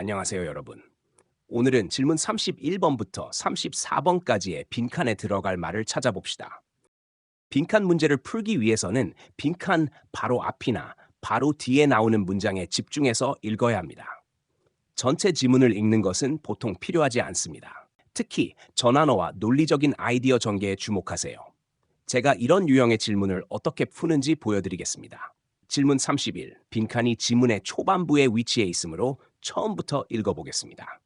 안녕하세요, 여러분. 오늘은 질문 31번부터 34번까지의 빈칸에 들어갈 말을 찾아봅시다. 빈칸 문제를 풀기 위해서는 빈칸 바로 앞이나 바로 뒤에 나오는 문장에 집중해서 읽어야 합니다. 전체 지문을 읽는 것은 보통 필요하지 않습니다. 특히 전환어와 논리적인 아이디어 전개에 주목하세요. 제가 이런 유형의 질문을 어떻게 푸는지 보여드리겠습니다. 질문 31. 빈칸이 지문의 초반부에 위치해 있으므로 처음부터 읽어보겠습니다.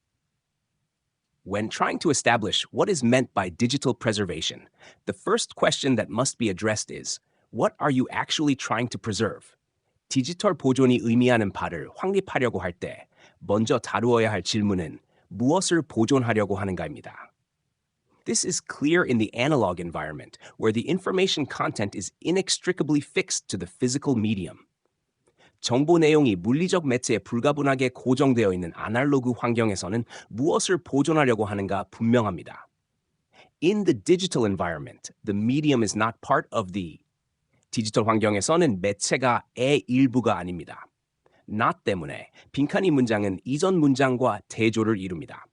When trying to establish what is meant by digital preservation, the first question that must be addressed is, what are you actually trying to preserve? 디지털 보존이 의미하는 바를 확립하려고 할 때 먼저 다루어야 할 질문은 무엇을 보존하려고 하는가입니다. This is clear in the analog environment, where the information content is inextricably fixed to the physical medium. 정보 내용이 물리적 매체에 불가분하게 고정되어 있는 아날로그 환경에서는 무엇을 보존하려고 하는가 분명합니다. In the digital environment, the medium is not part of the. 디지털 환경에서는 매체가 의 일부가 아닙니다. not 때문에 빈칸이 문장은 이전 문장과 대조를 이룹니다.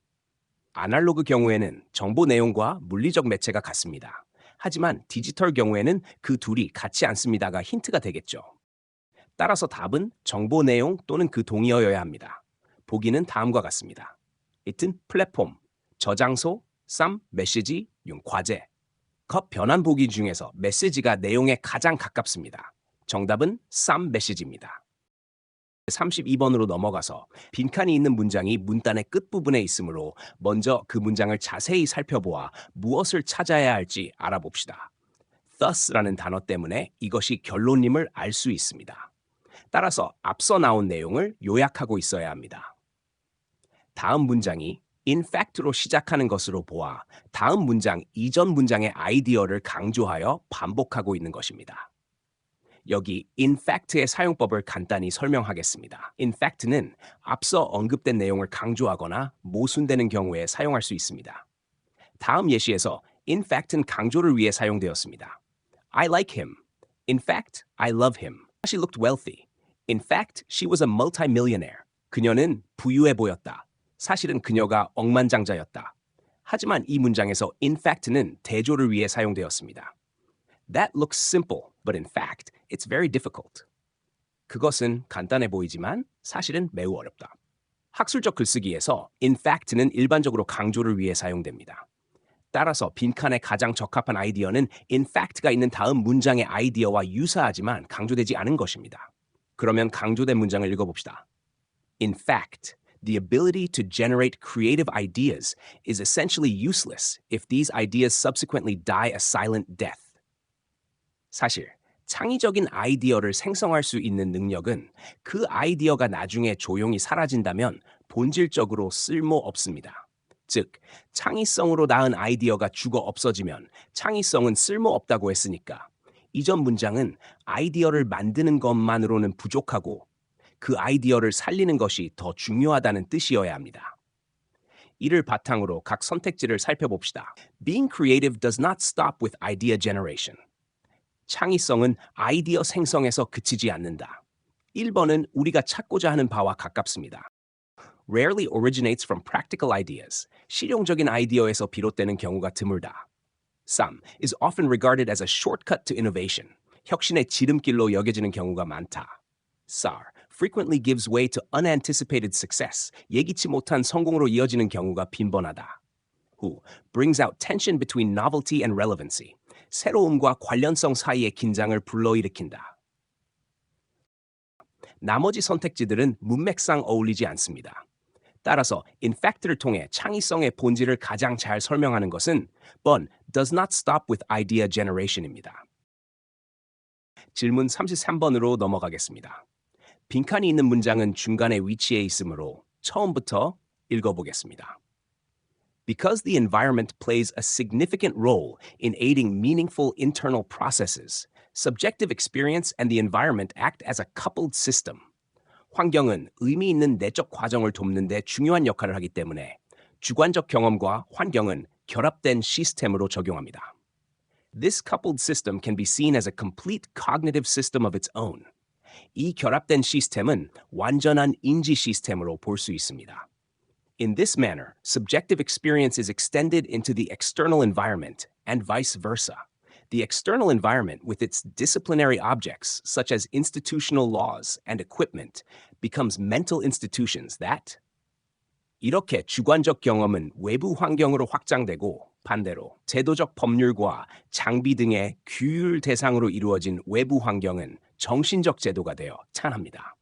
아날로그 경우에는 정보 내용과 물리적 매체가 같습니다. 하지만 디지털 경우에는 그 둘이 같지 않습니다가 힌트가 되겠죠. 따라서 답은 정보 내용 또는 그 동의어여야 합니다. 보기는 다음과 같습니다. it은 플랫폼, 저장소, 쌈, 메시지, 융, 과제. 컵 변환 보기 중에서 메시지가 내용에 가장 가깝습니다. 정답은 쌈 메시지입니다. 32번으로 넘어가서 빈칸이 있는 문장이 문단의 끝부분에 있으므로 먼저 그 문장을 자세히 살펴보아 무엇을 찾아야 할지 알아봅시다. thus라는 단어 때문에 이것이 결론임을 알 수 있습니다. 따라서 앞서 나온 내용을 요약하고 있어야 합니다. 다음 문장이 in fact로 시작하는 것으로 보아 다음 문장 이전 문장의 아이디어를 강조하여 반복하고 있는 것입니다. 여기 in fact의 사용법을 간단히 설명하겠습니다. in fact는 앞서 언급된 내용을 강조하거나 모순되는 경우에 사용할 수 있습니다. 다음 예시에서 in fact는 강조를 위해 사용되었습니다. I like him. In fact, I love him. She looked wealthy. In fact, she was a multimillionaire. 그녀는 부유해 보였다. 사실은 그녀가 억만장자였다. 하지만 이 문장에서 in fact는 대조를 위해 사용되었습니다. That looks simple, but in fact, it's very difficult. 그것은 간단해 보이지만 사실은 매우 어렵다. 학술적 글쓰기에서 in fact는 일반적으로 강조를 위해 사용됩니다. 따라서 빈칸에 가장 적합한 아이디어는 in fact가 있는 다음 문장의 아이디어와 유사하지만 강조되지 않은 것입니다. 그러면 강조된 문장을 읽어봅시다. In fact, the ability to generate creative ideas is essentially useless if these ideas subsequently die a silent death. 사실 창의적인 아이디어를 생성할 수 있는 능력은 그 아이디어가 나중에 조용히 사라진다면 본질적으로 쓸모없습니다. 즉, 창의성으로 낳은 아이디어가 죽어 없어지면 창의성은 쓸모없다고 했으니까 이전 문장은 아이디어를 만드는 것만으로는 부족하고 그 아이디어를 살리는 것이 더 중요하다는 뜻이어야 합니다. 이를 바탕으로 각 선택지를 살펴봅시다. Being creative does not stop with idea generation. 창의성은 아이디어 생성에서 그치지 않는다. 1번은 우리가 찾고자 하는 바와 가깝습니다. Rarely originates from practical ideas. 실용적인 아이디어에서 비롯되는 경우가 드물다. 3. is often regarded as a shortcut to innovation. 혁신의 지름길로 여겨지는 경우가 많다. 4. frequently gives way to unanticipated success. 예기치 못한 성공으로 이어지는 경우가 빈번하다. 5. brings out tension between novelty and relevancy. 새로움과 관련성 사이의 긴장을 불러일으킨다. 나머지 선택지들은 문맥상 어울리지 않습니다. 따라서 in fact를 통해 창의성의 본질을 가장 잘 설명하는 것은 but does not stop with idea generation입니다. 질문 33번으로 넘어가겠습니다. 빈칸이 있는 문장은 중간에 위치해 있으므로 처음부터 읽어보겠습니다. Because the environment plays a significant role in aiding meaningful internal processes, subjective experience and the environment act as a coupled system. 환경은 의미 있는 내적 과정을 돕는 데 중요한 역할을 하기 때문에 주관적 경험과 환경은 결합된 시스템으로 적용합니다. This coupled system can be seen as a complete cognitive system of its own. 이 결합된 시스템은 완전한 인지 시스템으로 볼 수 있습니다. In this manner, subjective experience is extended into the external environment and vice versa. The external environment, with its disciplinary objects such as institutional laws and equipment, becomes mental institutions that 이렇게 주관적 경험은 외부 환경으로 확장되고 반대로 제도적 법률과 장비 등의 규율 대상으로 이루어진 외부 환경은 정신적 제도가 되어 탄합니다.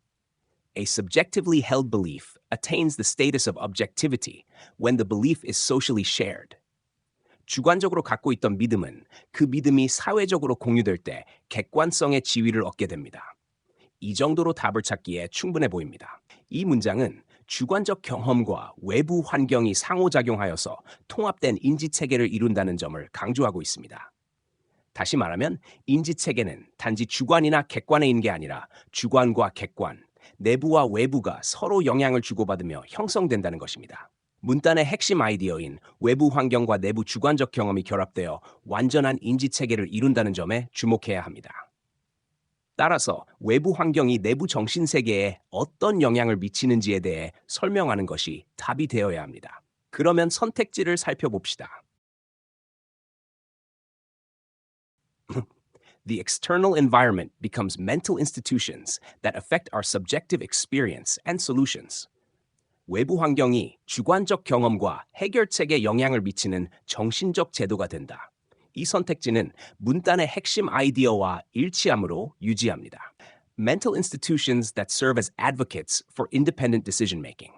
A subjectively held belief attains the status of objectivity when the belief is socially shared. 주관적으로 갖고 있던 믿음은 그 믿음이 사회적으로 공유될 때 객관성의 지위를 얻게 됩니다. 이 정도로 답을 찾기에 충분해 보입니다. 이 문장은 주관적 경험과 외부 환경이 상호작용하여서 통합된 인지체계를 이룬다는 점을 강조하고 있습니다. 다시 말하면 인지체계는 단지 주관이나 객관에 있는 게 아니라 주관과 객관, 내부와 외부가 서로 영향을 주고받으며 형성된다는 것입니다. 문단의 핵심 아이디어인 외부 환경과 내부 주관적 경험이 결합되어 완전한 인지체계를 이룬다는 점에 주목해야 합니다. 따라서 외부 환경이 내부 정신세계에 어떤 영향을 미치는지에 대해 설명하는 것이 답이 되어야 합니다. 그러면 선택지를 살펴봅시다. The external environment becomes mental institutions that affect our subjective experience and solutions. 외부 환경이 주관적 경험과 해결책에 영향을 미치는 정신적 제도가 된다. 이 선택지는 문단의 핵심 아이디어와 일치함으로 유지합니다. Mental institutions that serve as advocates for independent decision making.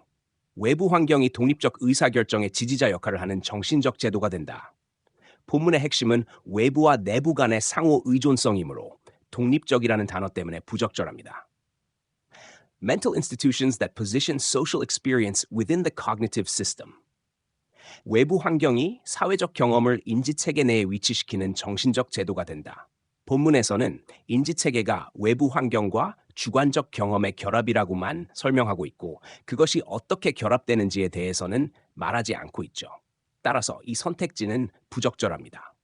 외부 환경이 독립적 의사결정의 지지자 역할을 하는 정신적 제도가 된다. 본문의 핵심은 외부와 내부 간의 상호 의존성이므로 독립적이라는 단어 때문에 부적절합니다. Mental institutions that position social experience within the cognitive system. 외부 환경이 사회적 경험을 인지체계 내에 위치시키는 정신적 제도가 된다. 본문에서는 인지체계가 외부 환경과 주관적 경험의 결합이라고만 설명하고 있고 그것이 어떻게 결합되는지에 대해서는 말하지 않고 있죠. 따라서 이 선택지는 부적절합니다.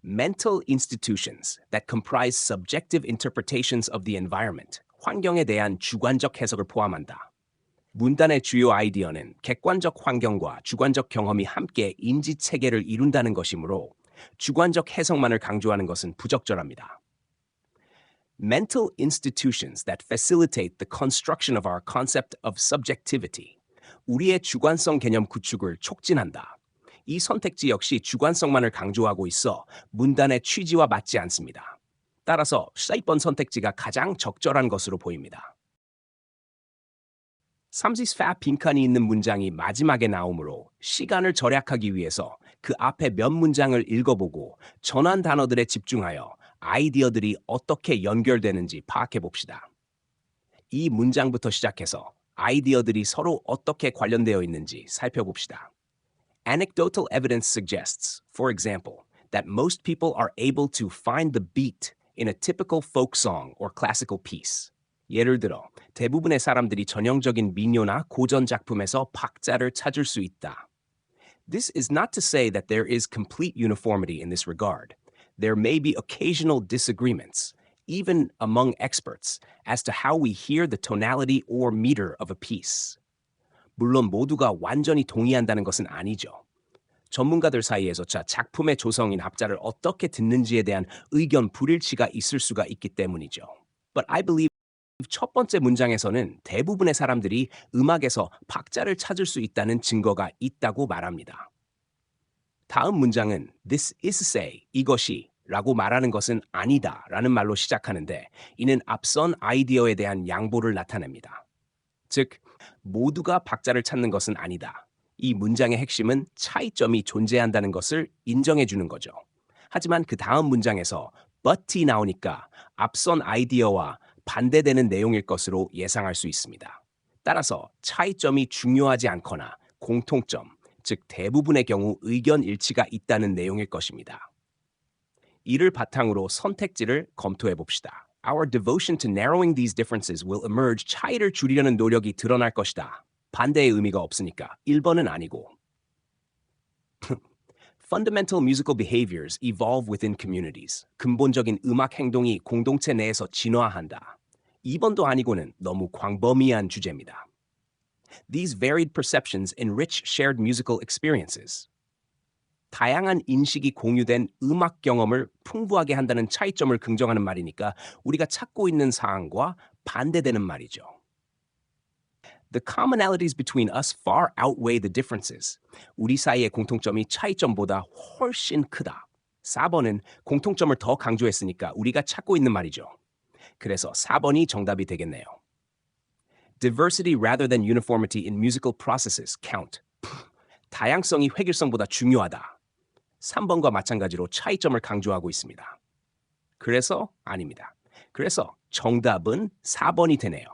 Mental institutions that comprise subjective interpretations of the environment. 환경에 대한 주관적 해석을 포함한다. 문단의 주요 아이디어는 객관적 환경과 주관적 경험이 함께 인지체계를 이룬다는 것이므로 주관적 해석만을 강조하는 것은 부적절합니다. Mental institutions that facilitate the construction of our concept of subjectivity. 우리의 주관성 개념 구축을 촉진한다. 이 선택지 역시 주관성만을 강조하고 있어 문단의 취지와 맞지 않습니다. 따라서 4번 선택지가 가장 적절한 것으로 보입니다. 34 빈칸이 있는 문장이 마지막에 나오므로 시간을 절약하기 위해서 그 앞에 몇 문장을 읽어보고 전환 단어들에 집중하여 아이디어들이 어떻게 연결되는지 파악해 봅시다. 이 문장부터 시작해서 아이디어들이 서로 어떻게 관련되어 있는지 살펴봅시다. Anecdotal evidence suggests, for example, that most people are able to find the beat in a typical folk song or classical piece. 예를 들어, 대부분의 사람들이 전형적인 민요나 고전 작품에서 박자를 찾을 수 있다. This is not to say that there is complete uniformity in this regard. There may be occasional disagreements, even among experts, as to how we hear the tonality or meter of a piece. 물론 모두가 완전히 동의한다는 것은 아니죠. 전문가들 사이에서차 작품의 조성인 합자를 어떻게 듣는지에 대한 의견 불일치가 있을 수가 있기 때문이죠. But I believe 첫 번째 문장에서는 대부분의 사람들이 음악에서 박자를 찾을 수 있다는 증거가 있다고 말합니다. 다음 문장은 this is say, 이것이 라고 말하는 것은 아니다 라는 말로 시작하는데 이는 앞선 아이디어에 대한 양보를 나타냅니다. 즉, 모두가 박자를 찾는 것은 아니다. 이 문장의 핵심은 차이점이 존재한다는 것을 인정해 주는 거죠. 하지만 그 다음 문장에서 but이 나오니까 앞선 아이디어와 반대되는 내용일 것으로 예상할 수 있습니다. 따라서 차이점이 중요하지 않거나 공통점, 즉 대부분의 경우 의견 일치가 있다는 내용일 것입니다. 이를 바탕으로 선택지를 검토해 봅시다. Our devotion to narrowing these differences will emerge. 차이를 줄이려는 노력이 드러날 것이다. 반대의 의미가 없으니까 1번은 아니고. Fundamental musical behaviors evolve within communities. 근본적인 음악 행동이 공동체 내에서 진화한다. 2번도 아니고는 너무 광범위한 주제입니다. These varied perceptions enrich shared musical experiences. 다양한 인식이 공유된 음악 경험을 풍부하게 한다는 차이점을 긍정하는 말이니까 우리가 찾고 있는 사항과 반대되는 말이죠. The commonalities between us far outweigh the differences. 우리 사이의 공통점이 차이점보다 훨씬 크다. 4번은 공통점을 더 강조했으니까 우리가 찾고 있는 말이죠. 그래서 4번이 정답이 되겠네요. Diversity rather than uniformity in musical processes count. 다양성이 획일성보다 중요하다. 3번과 마찬가지로 차이점을 강조하고 있습니다. 그래서 아닙니다. 그래서 정답은 4번이 되네요.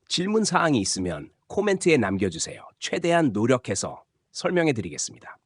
질문 사항이 있으면 코멘트에 남겨주세요. 최대한 노력해서 설명해 드리겠습니다.